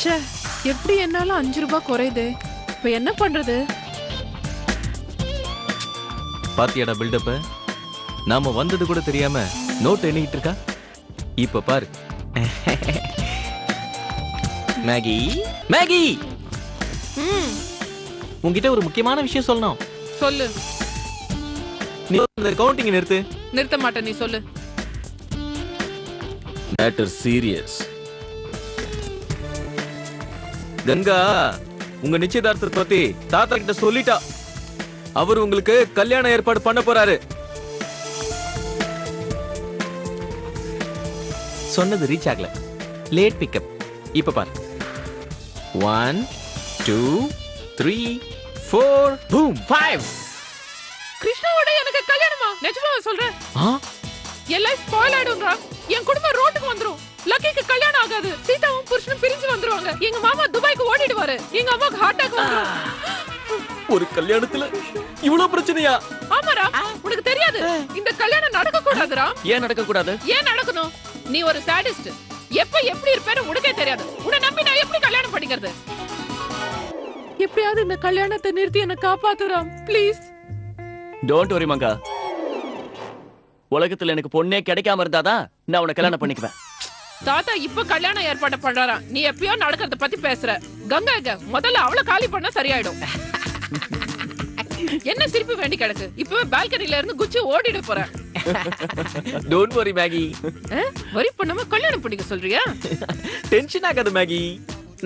ச்சே, எப்படி என்னால 5 ரூபாய் குறையுது. இப்ப என்ன பண்றது? பாத்தியாடா பில்டப், நாம வந்தது கூட தெரியாம நோட் எண்ணிட்டு இருக்கா. இப்ப பாரு. மேகி மேகி, உன்கிட்ட ஒரு முக்கியமான விஷயம் சொல்லணும். சொல்லு. நீ இந்த கவுண்டிங் நிறுத்து. நிறுத்த மாட்டேன், நீ சொல்லு. Matter serious. கங்கா உங்க நிச்சயதார்த்தத்தை பத்தி தாத்தா கிட்ட சொல்லிட்டா. அவர் உங்களுக்கு கல்யாண ஏற்பாடு பண்ண போறாரு. சொன்னது ரீச் ஆகல. Late pickup. இப்ப பாரு. 1 2 3 4 பூம் 5. கிருஷ்ணாவோட எனக்கு கல்யாணமா? நிஜமாவா சொல்றேன்? என் லைஃப் ஸ்பாயில் ஆயிடும்டா. என் குடும்பம் ரோட்டுக்கு வந்துரும். லக்கிக்கு கல்யாணம் ஆகாது. சீதாவும் புருஷனும் பிரிஞ்சு வந்துருவாங்க. எங்க மாமா துபாய்க்கு ஓடிடுவாரு. எங்க அம்மாக்கு ஹார்ட் அட்டாக் வந்துரும். ஒரு கல்யாணத்துல இவ்வளவு பிரச்சனையா? ஆமாடா, உனக்கு தெரியாது. இந்த கல்யாணம் நடக்க கூடாதுடா. ஏன் நடக்க கூடாது? ஏன் நடக்கணும்? நீ ஒரு சாடிஸ்ட். எப்ப எப்படி இருப்பேன்னு உனக்கே தெரியாது. உன்னை நம்பி நான் எப்படி கல்யாணம் பண்ணிக்கிறது? எப்படியாவது இந்த கல்யாணத்தை நிறுத்தி என்ன காப்பாத்துறா ப்ளீஸ். டோன்ட் வரி மங்கா. உலகத்துல எனக்கு பொண்ணே கிடைக்காம இருந்தாதான் நான் உன்னை கல்யாணம் பண்ணிக்குவேன். தாத்தா இப்ப கல்யாணம் ஏற்பாடு பண்றாராம். நீ எப்பயோ நடக்கிறத பத்தி பேசுற. கங்கா எங்க? முதல்ல அவளை காலி பண்ண சரியாயிடும். என்ன சிரிப்பு வேண்டி கிடக்கு? இப்பவே பால்கனில இருந்து குச்சி ஓடிட போறேன். Don't worry Maggi. வரி பண்ணாம கல்யாணம் பண்ணிக்க சொல்றியா? டென்ஷன் ஆகாத மேகி.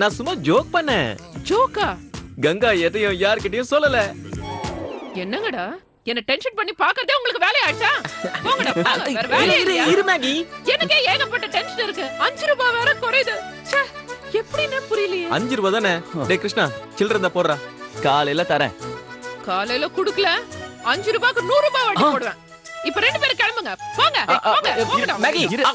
நான் சும்மா ஜோக் பண்ணேன். ஜோக்கா? கங்கா எதையும் யார்கிட்டயும் சொல்லல. என்னங்கடா, என்ன டென்ஷன் பண்ணி பாக்குறதே உங்களுக்கு வேலை ஆச்சா? போங்கடா, போங்க. வேற வேலை இல்லையா? இரு மேகி. எனக்கே ஏகப்பட்ட டென்ஷன் இருக்கு. 5 ரூபாய் வேற குறையுது. ச்சே, எப்படின்னு புரியலையே. 5 ரூபாய் தானே? டேய் கிருஷ்ணா, சில்லறை இருந்தா போடுறா. காலையில தரேன். காலையில குடுக்கல 5 ரூபாய்க்கு 100 ரூபாய் வட்டி போடுவேன். இப்ப 2 பேரும் கிளம்புங்க. போங்க போங்க போங்கடா. மேகி இரு.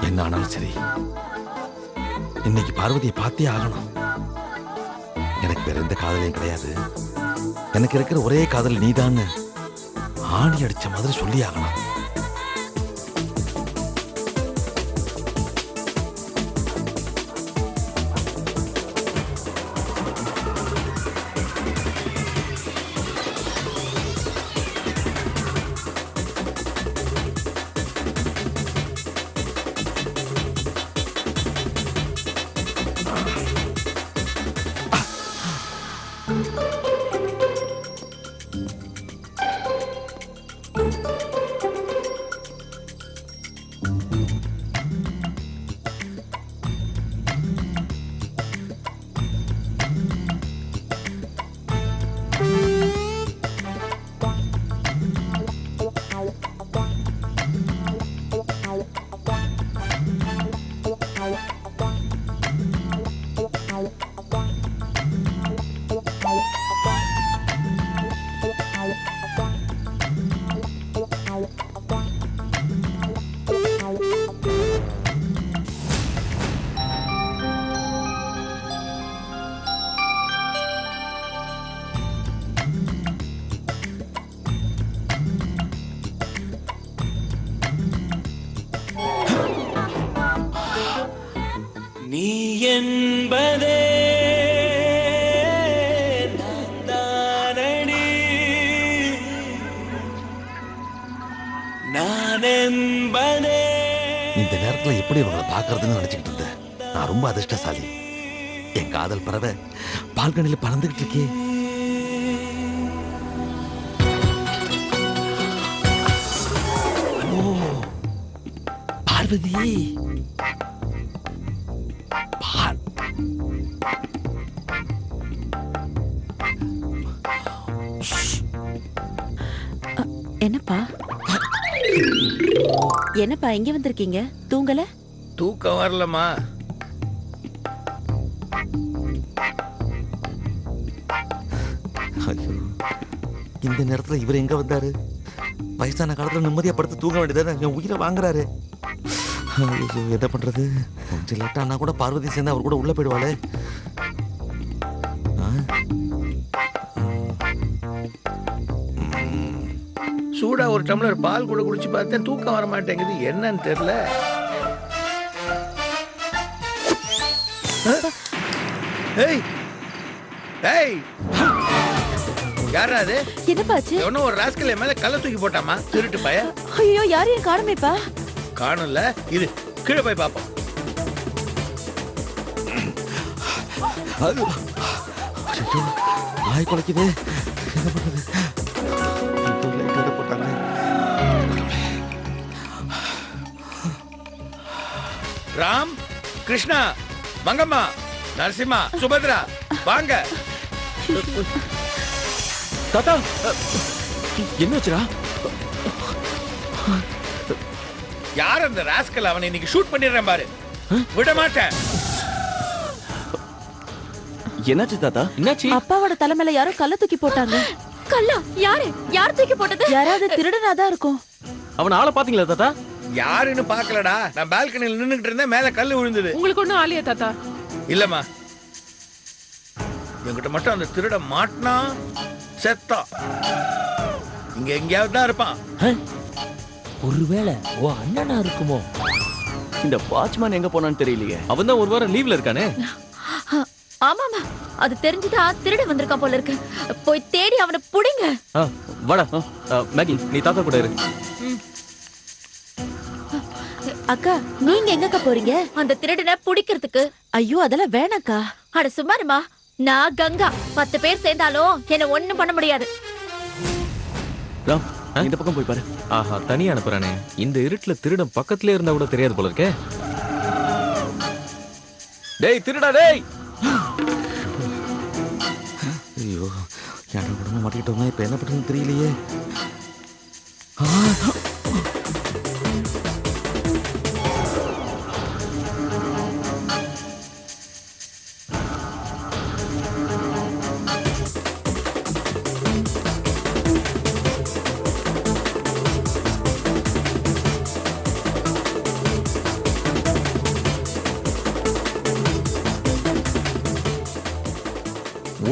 என்ன ஆனாலும் சரி, இன்னைக்கு பார்வதியை பார்த்தே ஆகணும். எனக்கு வேற எந்த காதலையும் கிடையாது. எனக்கு இருக்கிற ஒரே காதல் நீதான்னு ஆணி அடிச்ச மாதிரி சொல்லி ஆகணும். நீ என்பதே நானடி, நான் என்பதே. இந்த நேரத்துல எப்படி இவங்களை பாக்குறதுன்னு நினைச்சுக்கிட்டு இருந்தேன். நான் ரொம்ப அதிர்ஷ்டசாலி. என் காதல் பறவை பால்கனில பறந்துகிட்டு இருக்கே. பார்வதி, என்னப்பா என்னப்பா இங்க வந்திருக்கீங்க? தூங்கல? தூக்கம் வரலம்மா. ஐயோ, இந்த நேரத்துல இவர் எங்க வந்தாரு? வயசான காலத்துல நிம்மதியா படுத்து தூங்க வேண்டியதானே, என் உயிரை வாங்குறாரு. ஐயோ, என்ன பண்றது? கொஞ்சம் லேட்டா ஆனா கூட பார்வதி சேர்ந்து அவர் கூட உள்ள போயிடுவாளே. சூடா ஒரு டம்ளர் பால் கூட குடிச்சு பார்த்தேன், தூக்கம் வர மாட்டேங்குது. என்னன்னு தெரியல. ஏய் ஏய், யாரா அது? என்னப்பாச்சு? எவனோ ஒரு ராஸ்கல் என் மேல கல்ல தூக்கி போட்டாமா, திருட்டு பைய. ஐயோ, யாரையும் காணுமேப்பா. காணல, இது கீழே போய் பாப்போம். ஐயோ, வாய் குலைக்குது. என்ன பண்றது? ஐயோ, light வேற போட்டாங்க. ராம், கிருஷ்ணா, மங்கம்மா, நரசிம்மா, சுபத்ரா, வாங்க. தாத்தா என்ன வச்சுரா? யார் அந்த ராஸ்கல்? அவனை இன்னைக்கு ஷூட் பண்ணிடுறேன் பாரு, விட மாட்டேன். என்னாச்சு தாத்தா? என்னாச்சு? அப்பாவோட தலைமையில யாரோ கல்ல தூக்கி போட்டாங்க. கல்லா? யாரு? யார் தூக்கி போட்டது? யாராவது திருடனாதான் இருக்கும். அவன ஆளை பாத்தீங்களா தாத்தா? யாருன்னு பாக்கலடா, நான் பால்கனியில் நின்னுகிட்டு இருந்தேன், மேல கல்லு விழுந்தது. உங்களுக்கு ஒண்ணும் ஆலியா தாத்தா? இல்லம்மா, என்கிட்ட மட்டும் அந்த திருட மாட்டினா செத்தா. இங்க எங்கேயாவது தான் இருப்பான். ஒருவேளை ஓ அண்ணனா இருக்குமோ? இந்த வாட்ச்மேன் எங்க போனான்னு தெரியலையே. அவன் தான் ஒரு வாரம் லீவ்ல இருக்கானே. ஆமாமா, அது தெரிஞ்சுதா திருட வந்திருக்கான் போல இருக்கு. போய் தேடி அவனை புடிங்க. வாடா. மேகி, நீ தாத்தா கூட இரு. அக்கா, நீங்க எங்கக்கா போறீங்க? அந்த திருடனை புடிக்கிறதுக்கு. ஐயோ, அதெல்லாம் வேணாக்கா. அட சும்மாருமா, நான் கங்கா. 10 பேர் சேர்ந்தாலும் என்ன ஒண்ணும் பண்ண முடியாது. ராம், இந்த பக்கம் போய் பாரு. ஆஹா, தனியா அனுப்புறானே. இந்த இருட்டுல திருடன் பக்கத்துல இருந்தா கூட தெரியாது போல இருக்கே. டேய் திருடா, டேய். ஐயோ, யாரோ உடனே மாட்டிக்கிட்டோமே. இப்ப என்ன பண்றதுன்னு தெரியலையே.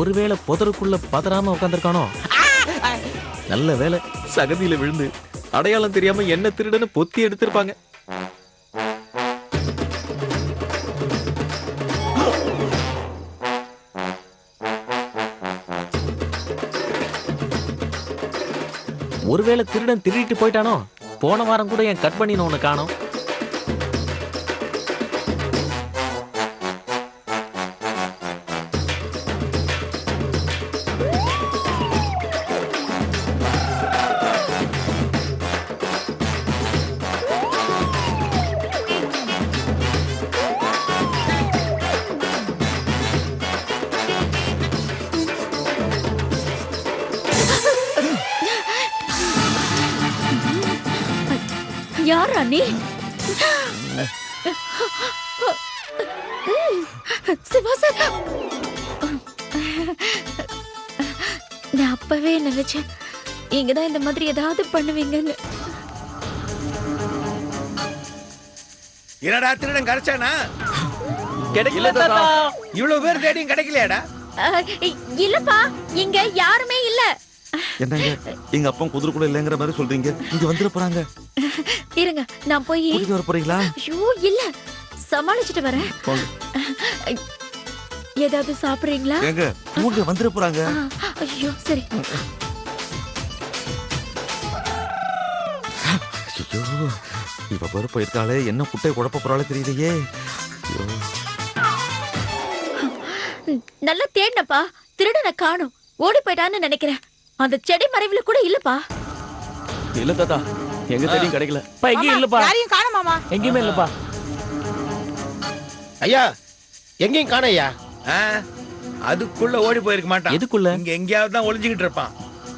ஒருவேளை புதருக்குள்ள பதறாம உட்காந்துருக்கானோ? நல்ல வேலை, சகதியில விழுந்து அடையாளம் தெரியாம என்ன திருடன்னு பொத்தி எடுத்திருப்பாங்க. ஒருவேளை திருடன் திருடிட்டு போயிட்டானோ? போன வாரம் கூட என் கட் பண்ணின ஒண்ணு காணோம். யாரா நீ? சிவாசன், நான் அப்பவே நினைச்சேன் நீங்கதான் இந்த மாதிரி ஏதாவது பண்ணுவீங்கன்னு. என்னடா திருடன் கிடைச்சானா? கிடைக்கல தாத்தா. இவ்வளவு பேர் தேடியும் கிடைக்கலையாடா? இல்லப்பா, இங்க யாருமே இல்ல. என்னங்க, எங்க அப்பா குதிரை கூட இல்லைங்கிற மாதிரி சொல்றீங்க? இங்க வந்துட போறாங்க. இருங்க, நான் போய் கூட்டிட்டு வர போறீங்களா? ஐயோ இல்ல, சமாளிச்சுட்டு வரேன். ஏதாவது சாப்பிடுறீங்களா? எங்க கூண்டு வந்துட போறாங்க. ஐயோ சரி. ஐயோ, இவ பேரு போயிருக்காளே, என்ன குட்டை குழப்ப போறாளே தெரியலையே. ஐயோ, நல்லா தேடினப்பா, திருடனை காணோம். ஓடி போயிட்டான்னு நினைக்கிறேன். அந்த செடி மறைவுல கூட இல்லப்பா. இல்ல தாத்தா, எங்க தேடியும் கிடைக்கல. எங்கேயும் இல்லப்பா. யாரையும் காணோம் மாமா. எங்கேயுமே இல்லப்பா. ஐயா, எங்கேயும் காணையா? அதுக்குள்ள ஓடி போயிருக்க மாட்டான். எதுக்குள்ள? இங்க எங்கேயாவது தான் ஒளிஞ்சுக்கிட்டு இருப்பான்.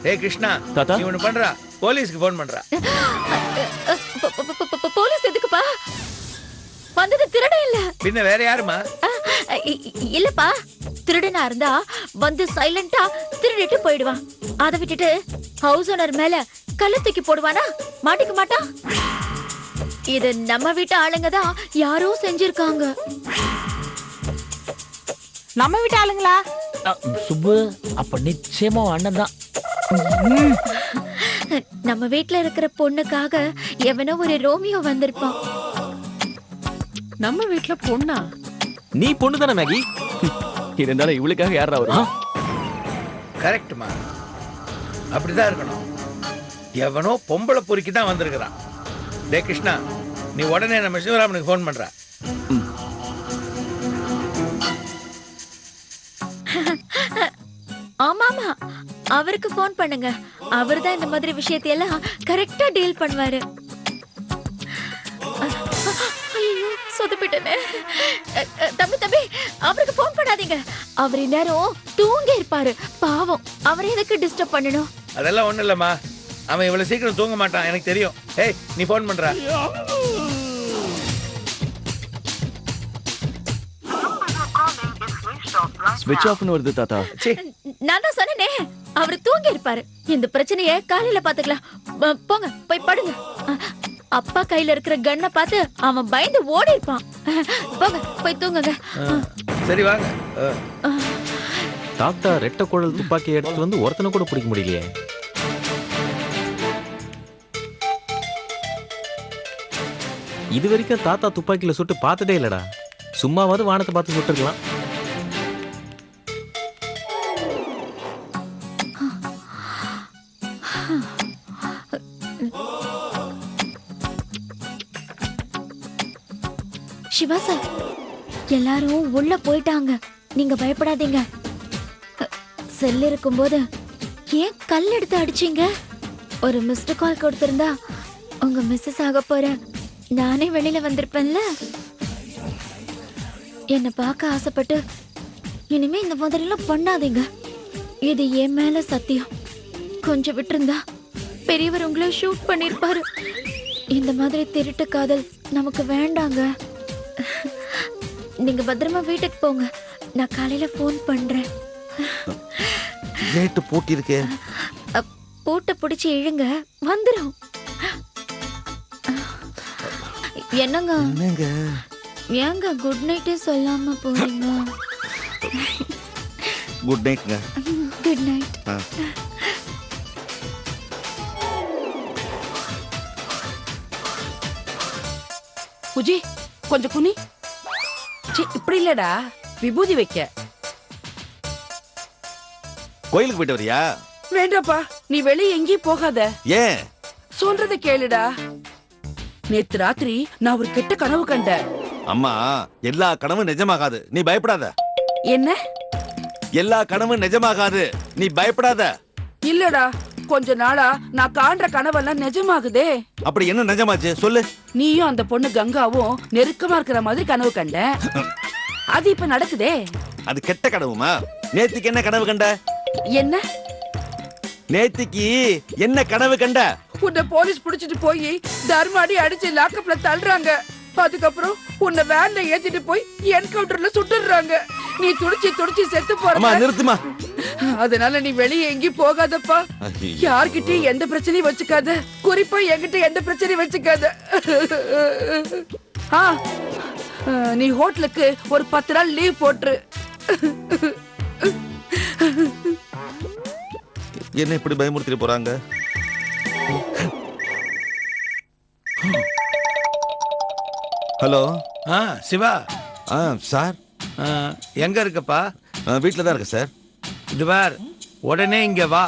ஏய் கிருஷ்ணா தாத்தா? நீ ஒண்ணு பண்றா, போலீஸ்க்கு போன் பண்றா. போலீஸ் எதுக்குப்பா? வந்தது திருடன் இல்ல. பின்ன வேற யாருமா? இல்லப்பா, திருடனா இருந்தா வந்து சைலண்டா திருடிட்டு போயிடுவான். அதை விட்டுட்டு ஹவுஸ் ஓனர் மேல கல்ல தூக்கி போடுவானா? மாட்டிக்க மாட்டான். இது நம்ம வீட்டு ஆளுங்க தான் யாரோ செஞ்சிருக்காங்க. நம்ம வீட்டு ஆளுங்களா? சுப்பு அப்ப நிச்சயமா அண்ணன் தான். நம்ம வீட்ல இருக்கிற பொண்ணுக்காக எவனோ ஒரு ரோமியோ வந்திருப்பான். நம்ம வீட்ல பொண்ணா? நீ பொண்ணு தானே மேகி? இருந்தாலும் இவளுக்காக யாரா வரும்? கரெக்ட்மா, அப்படிதான் இருக்கணும். எவனோ பொம்பளை பொறுக்கி தான் வந்திருக்கிறான். டே கிருஷ்ணா, நீ உடனே நம்ம சிவராமனுக்கு போன் பண்ற. ஆமாமா, அவருக்கு போன் பண்ணுங்க. அவர்தான் இந்த மாதிரி விஷயத்தையெல்லாம் கரெக்டா டீல் பண்ணுவாரு. ஐயோ, சொதப்பிட்டனே. தம்பி அவருக்கு போன் பண்ணாதீங்க. அவர் இந்நேரம் தூங்கி இருப்பாரு. பாவம், அவரை எதுக்கு டிஸ்டர்ப் பண்ணணும்? அதெல்லாம் ஒண்ணும் இல்லம்மா, அவன் இவ்வளவு சீக்கிரம் தூங்க மாட்டான், எனக்கு தெரியும். ஏய், நீ போன் பண்ற. ஸ்விட்ச் ஆஃப்னு வருது தாத்தா. நான் தான் சொன்னேனே, அவர் தூங்கி இருப்பாரு. இந்த பிரச்சனைய காலையில பாத்துக்கலாம். போங்க, போய் படுங்க. அப்பா கையில இருக்கிற கன்னை பார்த்து அவன் பயந்து ஓடி இருப்பான். போங்க, போய் தூங்குங்க. சரி வாங்க. தாத்தா ரெட்டை குழல் துப்பாக்கி எடுத்து வந்து ஒருத்தனை கூட பிடிக்க முடியலையே. இது வரைக்கும் தாத்தா துப்பாக்கியில சுட்டு பார்த்ததே இல்லடா. சும்மாவது வானத்தை பார்த்து சுட்டுருக்கலாம். சிவா சார், எல்லாரும் உள்ள போயிட்டாங்க. நீங்க பயப்படாதீங்க. செல் இருக்கும்போது ஏன் கல் எடுத்து அடிச்சீங்க? ஒரு மிஸ்டு கால் கொடுத்திருந்தா உங்க மிஸ்ஸஸ் ஆக போற நானே வெளியில வந்திருப்பேன்ல. என்னை பார்க்க ஆசைப்பட்டு இனிமே இந்த மாதிரிலாம் பண்ணாதீங்க. இது என் மேல சத்தியம். கொஞ்சம் விட்டுருந்தா பெரியவர் உங்களை ஷூட் பண்ணிருப்பாரு. இந்த மாதிரி திருட்டு காதல் நமக்கு வேண்டாங்க. நீங்க பத்திரமா வீட்டுக்கு போங்க. நான் காலையில போன் பண்றேன். கேட்டு பூட்டி இருக்கே. பூட்டை பிடிச்சி இழுங்க, வந்துரும். என்னங்க ஏங்க குட் நைட்டே சொல்லாம போறீங்க? குட் நைட்ங்க. Good night. புஜி, கொஞ்சம் குனி. இப்படி இல்லடா, விபூதி வைக்க. கோயிலுக்கு போயிட்டு வரியா? வேண்டாப்பா, நீ வெளியே எங்கேயும் போகாத. ஏன்? சொல்றத கேளுடா. நேத்து ராத்திரி நான் ஒரு கெட்ட கனவு கண்டேன். அம்மா, எல்லா கனவும் நிஜமாகாது, நீ பயப்படாத. என்ன? எல்லா கனவும் நிஜமாகாது, நீ பயப்படாத. இல்லடா, கொஞ்ச நாளா நான் காண்ற கனவெல்லாம் நிஜமாகுதே. அப்படி என்ன நிஜமாச்சு சொல்லு. நீயும் அந்த பொண்ணு கங்காவும் நெருக்கமா இருக்கிற மாதிரி கனவு கண்ட. அது இப்ப நடக்குதே. அது கெட்ட கனவுமா? நேத்திக்கு என்ன கனவு கண்ட? என்ன? நேத்திக்கு என்ன கனவு கண்ட? உன்னை போலீஸ் புடிச்சிட்டு போய் தர்மாடி அடிச்சு லாக்கப்ல தள்ளுறாங்க. அதுக்கப்புறம் உன்னை வேன்ல ஏத்திட்டு போய் என்கவுண்டர்ல சுட்டுறாங்க. நீ துடிச்சு செத்து போற. நிறுத்துமா. அதனால நீ வெளியே எங்கேயும் போகாதப்பா. யார்கிட்டயும் எந்த பிரச்சனையும் வச்சுக்காத. குறிப்பா என்கிட்ட எந்த பிரச்சனையும் வச்சுக்காத. நீ ஹோட்டலுக்கு ஒரு 10 நாள் லீவ் போட்டுரு. என்ன இப்படி பயமுறுத்திட்டு போறாங்க? ஹலோ. சிவா. சார். எங்க இருக்கப்பா? வீட்டில் தான் இருக்கு சார். இது பார், உடனே இங்க வா,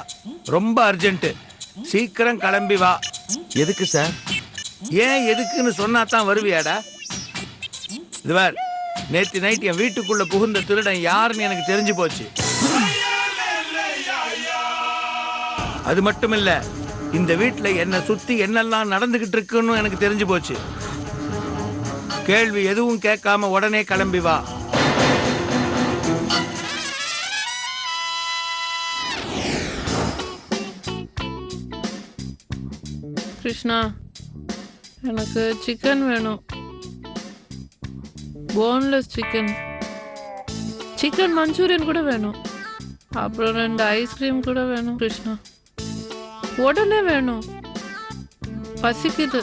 ரொம்ப அர்ஜென்ட். சீக்கிரம் கிளம்பி வா. எதுக்கு சார்? ஏன் எதுக்குன்னு சொன்னா தான் வருவியாடா? இது பார், நேத்து நைட் என் வீட்டுக்குள்ள புகுந்த திருடன் யாருன்னு எனக்கு தெரிஞ்சு போச்சு. அது மட்டும் இல்ல, இந்த வீட்டுல என்ன சுத்தி என்னெல்லாம் நடந்துகிட்டு இருக்குன்னு எனக்கு தெரிஞ்சு போச்சு. கேள்வி எதுவும் கேட்காம உடனே கிளம்பி வா. கிருஷ்ணா எனக்கு சிக்கன் வேணும், போன்லெஸ் சிக்கன், சிக்கன் மஞ்சூரியன் கூட வேணும், அப்புறம் 2 ஐஸ்கிரீம் கூட வேணும் கிருஷ்ணா. உடனே வேணும், பசிக்குது.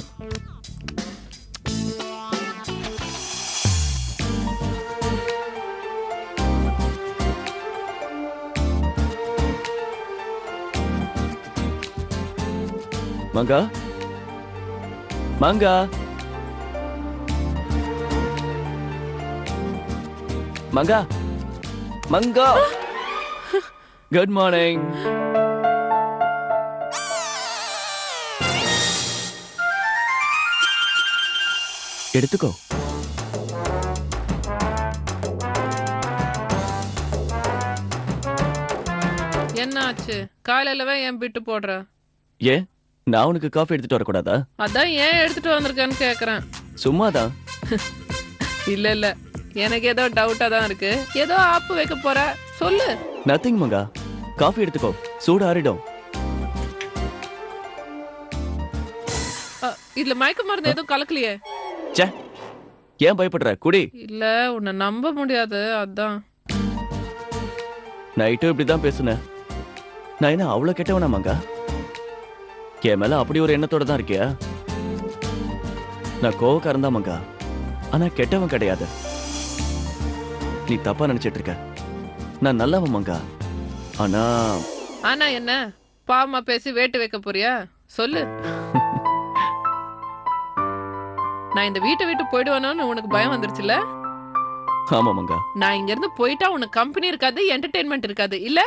மங்கா மங்கா மங்கா மங்கா குட் மார்னிங். எடுத்துக்கோ. என்ன ஆச்சு? காலையிலவே ஏன் பிட்டு போடுற? ஏன் நான் உனக்கு காஃபி எடுத்துட்டு வரக்கூடாதா? அதான் ஏன் எடுத்துட்டு வந்திருக்கேன்னு கேக்குறேன். சும்மாதான். இல்ல இல்ல, எனக்கு ஏதோ டவுட்டா தான் இருக்கு. ஏதோ ஆப்பு வைக்க போற, சொல்லு. நத்திங் மங்கா, காஃபி எடுத்துக்கோ, சூடு ஆறிடும். இதுல மயக்க மருந்து எதுவும் கலக்கலையே? ச்சே, ஏன் பயப்படுற? குடி. இல்ல, உன்னை நம்ப முடியாது, அதான். நைட்டும் இப்படிதான் பேசுனேன். நான் என்ன அவ்வளவு கெட்டவனா மங்கா? என் மேல அப்படி ஒரு எண்ணத்தோட தான் இருக்கியா? நான் கோவக்காரன் தான் மங்கா, ஆனா கெட்டவன் கிடையாது. நீ தப்பா நினைச்சிட்டு இருக்க. நான் நல்லவன் மங்கா. ஆனா ஆனா என்ன? பாவமா பேசி வேட்டு வைக்க போறியா? சொல்லு. நான் இந்த வீட்டை விட்டு போயிடுவேனோன்னு உனக்கு பயம் வந்துருச்சுல? ஆமா மங்கா, நான் இங்க இருந்து போயிட்டா உனக்கு கம்பெனி இருக்காது, என்டர்டெயின்மெண்ட் இருக்காது, இல்ல?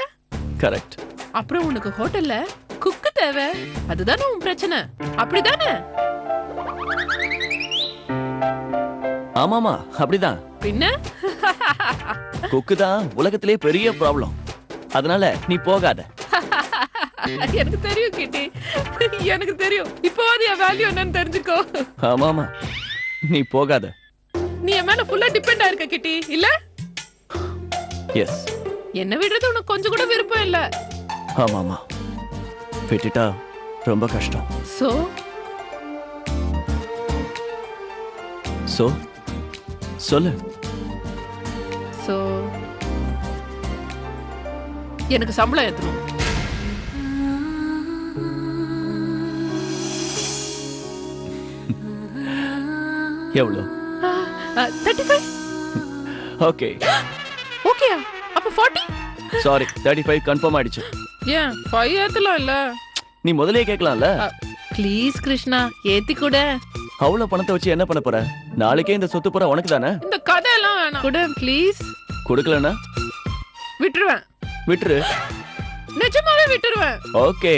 கரெக்ட். அப்புறம் உனக்கு ஹோட்டல்ல குக்கு தேவை, அதுதானே உன் பிரச்சனை, அப்படிதானே? ஆமாமா, அப்படிதான். பின்ன குக்கு தான் உலகத்திலே பெரிய ப்ராப்ளம். அதனால நீ போகாத. எனக்கு தெரியும் கிட்டி, எனக்கு தெரியும். இப்போவாது என் வேல்யூ என்னன்னு தெரிஞ்சுக்கோ. ஆமாமா, நீ போகாத. நீ என் மேல ஃபுல்லா டிபெண்ட் ஆயிருக்க கிட்டி, இல்ல? எஸ். என்ன விடுறது உனக்கு கொஞ்சம் கூட விருப்பம் இல்ல. ஆமாமா, விட்டுட்டா ரொம்ப கஷ்டம். சோ சோ சொல்லு. சோ எனக்கு சம்பளம் ஏத்தணும். எவ்வளோ? 35. ஓகே. ஓகேயா? அப்ப 40? சாரி, 35 கன்ஃபார்ம் ஆயிடுச்சு. ஏன் 5 ஏத்தலாம் இல்ல? நீ முதலே கேட்கலாம்ல. ப்ளீஸ் கிருஷ்ணா, ஏத்தி கூட. அவ்வளவு பணத்தை வச்சு என்ன பண்ண போற? நாளைக்கே இந்த சொத்து பூரா உனக்கு தானே. இந்த கதையெல்லாம் வேணாம். கூட ப்ளீஸ். கொடுக்கலனா விட்டுருவேன். விட்டுரு. நிஜமாவே விட்டுருவேன். ஓகே.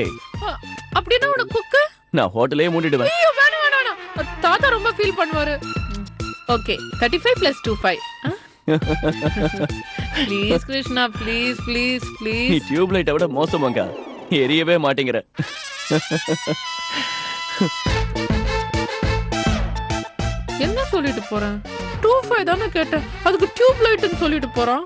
அப்படின்னா உனக்கு குக்கு? நான் ஹோட்டலே மூடிடுவேன். ஐயோ வேணாம் வேணாம் வேணாம். தாத்தா ரொம்ப ஃபீல் பண்ணுவாரு. Okay, 35 + 25. Please Krishna, please please நீ ப்ளீஸ். டியூப் லைட்டை விட மோசமாங்க, எரியவே மாட்டேங்கிற. என்ன சொல்லிட்டு போறேன்? 25 தானே கேட்டேன், அதுக்கு டியூப் லைட்னு சொல்லிட்டு போறான்.